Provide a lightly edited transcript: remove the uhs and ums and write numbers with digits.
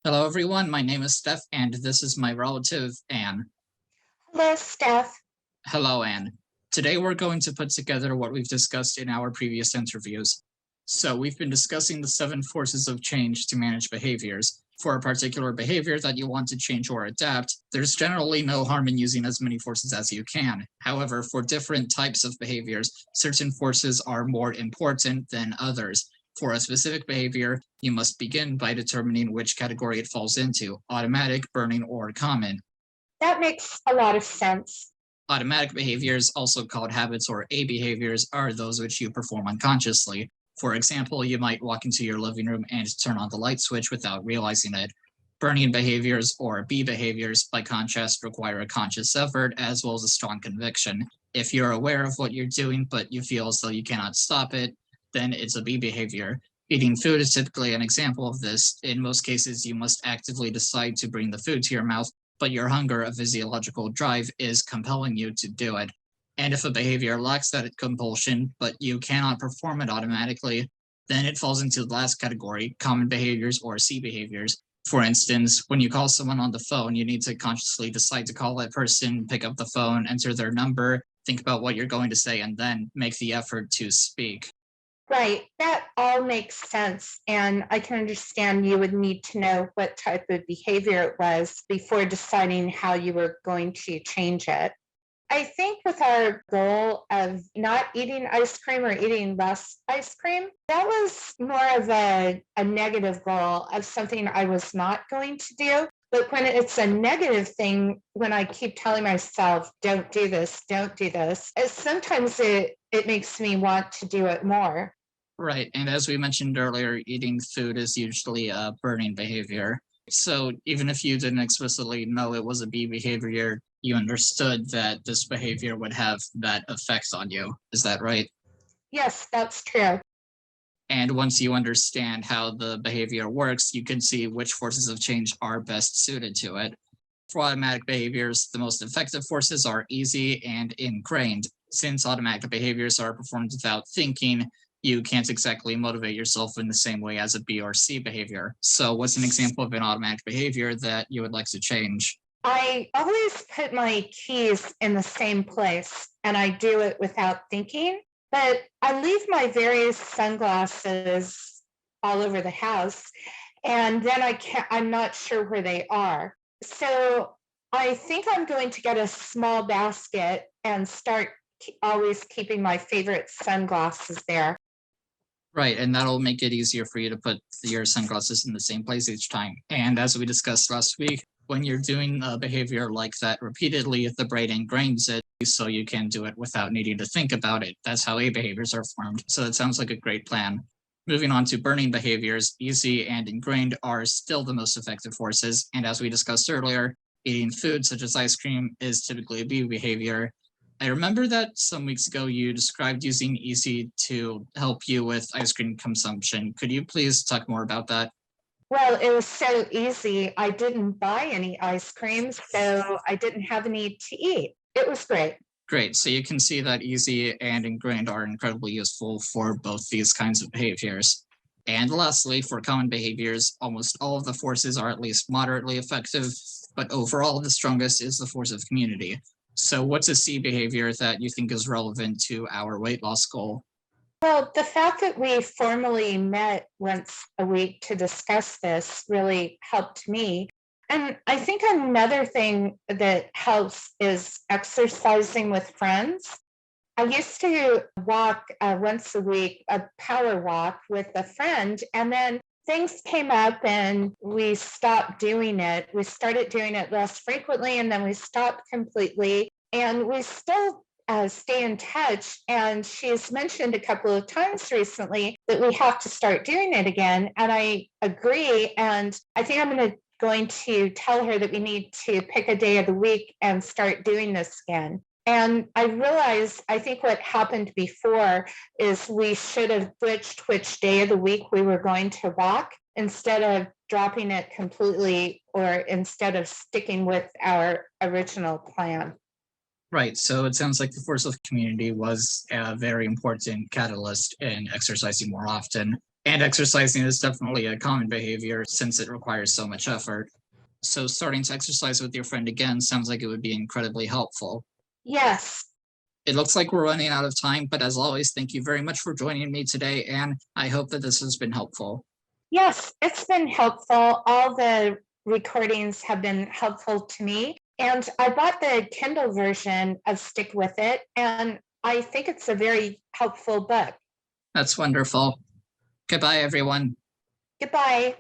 Hello, everyone. My name is Steph, and this is my relative, Anne. Hello, Steph. Hello, Anne. Today, we're going to put together what we've discussed in our previous interviews. So, we've been discussing the 7 forces of change to manage behaviors. For a particular behavior that you want to change or adapt, there's generally no harm in using as many forces as you can. However, for different types of behaviors, certain forces are more important than others. For a specific behavior, you must begin by determining which category it falls into: automatic, burning, or common. That makes a lot of sense. Automatic behaviors, also called habits or A behaviors, are those which you perform unconsciously. For example, you might walk into your living room and turn on the light switch without realizing it. Burning behaviors, or B behaviors, by contrast, require a conscious effort as well as a strong conviction. If you're aware of what you're doing but you feel as though you cannot stop it, then it's a B behavior. Eating food is typically an example of this. In most cases, you must actively decide to bring the food to your mouth, but your hunger, a physiological drive, is compelling you to do it. And if a behavior lacks that compulsion, but you cannot perform it automatically, then it falls into the last category: common behaviors or C behaviors. For instance, when you call someone on the phone, you need to consciously decide to call that person, pick up the phone, enter their number, think about what you're going to say, and then make the effort to speak. Right, that all makes sense. And I can understand you would need to know what type of behavior it was before deciding how you were going to change it. I think with our goal of not eating ice cream or eating less ice cream, that was more of a negative goal of something I was not going to do. But when it's a negative thing, when I keep telling myself, don't do this, sometimes it makes me want to do it more. Right. And as we mentioned earlier, eating food is usually a burning behavior. So even if you didn't explicitly know it was a B behavior, you understood that this behavior would have that effect on you. Is that right? Yes, that's true. And once you understand how the behavior works, you can see which forces of change are best suited to it. For automatic behaviors, the most effective forces are easy and ingrained. Since automatic behaviors are performed without thinking, you can't exactly motivate yourself in the same way as a B or C behavior. So, what's an example of an automatic behavior that you would like to change? I always put my keys in the same place and I do it without thinking, but I leave my various sunglasses all over the house and then I'm not sure where they are. So I think I'm going to get a small basket and start always keeping my favorite sunglasses there. Right, and that'll make it easier for you to put your sunglasses in the same place each time. And as we discussed last week, when you're doing a behavior like that repeatedly, the brain ingrains it so you can do it without needing to think about it. That's how A behaviors are formed. So it sounds like a great plan. Moving on to burning behaviors, easy and ingrained are still the most effective forces. And as we discussed earlier, eating food such as ice cream is typically a B behavior. I remember that some weeks ago you described using Easy to help you with ice cream consumption. Could you please talk more about that? Well, it was so easy. I didn't buy any ice cream, so I didn't have any to eat. It was great. Great. So you can see that easy and ingrained are incredibly useful for both these kinds of behaviors. And lastly, for common behaviors, almost all of the forces are at least moderately effective, but overall, the strongest is the force of community. So, what's a C behavior that you think is relevant to our weight loss goal? Well, the fact that we formally met once a week to discuss this really helped me. And I think another thing that helps is exercising with friends. I used to walk once a week, a power walk with a friend, and then things came up and we stopped doing it. We started doing it less frequently, and then we stopped completely. And we still stay in touch. And she's mentioned a couple of times recently that we have to start doing it again. And I agree. And I think I'm going to tell her that we need to pick a day of the week and start doing this again. And I realized, I think what happened before is we should have switched which day of the week we were going to walk instead of dropping it completely or instead of sticking with our original plan. Right. So it sounds like the force of community was a very important catalyst in exercising more often. And exercising is definitely a common behavior since it requires so much effort. So starting to exercise with your friend again sounds like it would be incredibly helpful. Yes. It looks like we're running out of time, but as always, thank you very much for joining me today, and I hope that this has been helpful. Yes, it's been helpful. All the recordings have been helpful to me. And I bought the Kindle version of Stick With It, and I think it's a very helpful book. That's wonderful. Goodbye, everyone. Goodbye.